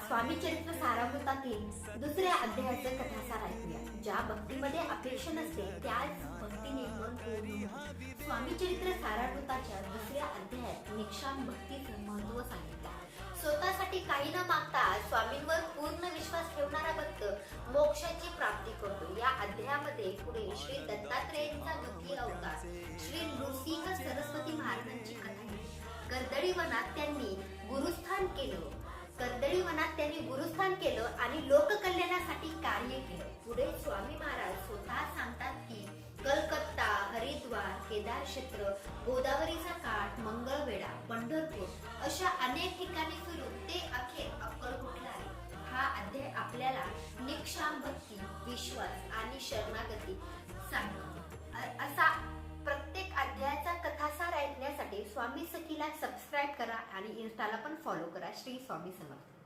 स्वामी चरित्र सारामृतातील दुसऱ्या अध्यायाचं कथासार ऐकूया. ज्या भक्तीमध्ये अपेक्षा नसते त्याच भक्तीने मन पूर्ण होते. स्वामी चरित्र सारामृताच्या दुसऱ्या अध्यायात निष्काम भक्तीचं महत्व सांगितलं. स्वतःसाठी काही न मागता स्वामींवर पूर्ण विश्वास ठेवणारा भक्त मोक्षाची प्राप्ती करतो. या अध्यायामध्ये पुढे श्री दत्तात्रेयांचा द्वितीय अवतार श्री नृसिंह सरस्वती महाराजांची कथा आहे. कर्दळी वनात त्यांनी गुरुस्थान केलं आणि लोककल्याणासाठी कार्य केलं. पुढे स्वामी महाराज स्वतः सांगतात की कलकत्ता, हरिद्वार, केदार क्षेत्र, गोदावरीचा काठ, मंगळवेढा, पंढरपूर अशा अनेक ठिकाणी फिरून ते अखेर अक्कलकोटला आले. हा अध्याय आपल्याला निष्काम भक्ती, विश्वास आणि शरणागती सांगतो. असा प्रत्येक अध्यायाचा कथासार ऐकण्यासाठी स्वामी सखीला सबस्क्राईब करा आणि इन्स्टाला पण फॉलो करा. श्री स्वामी समर्थ.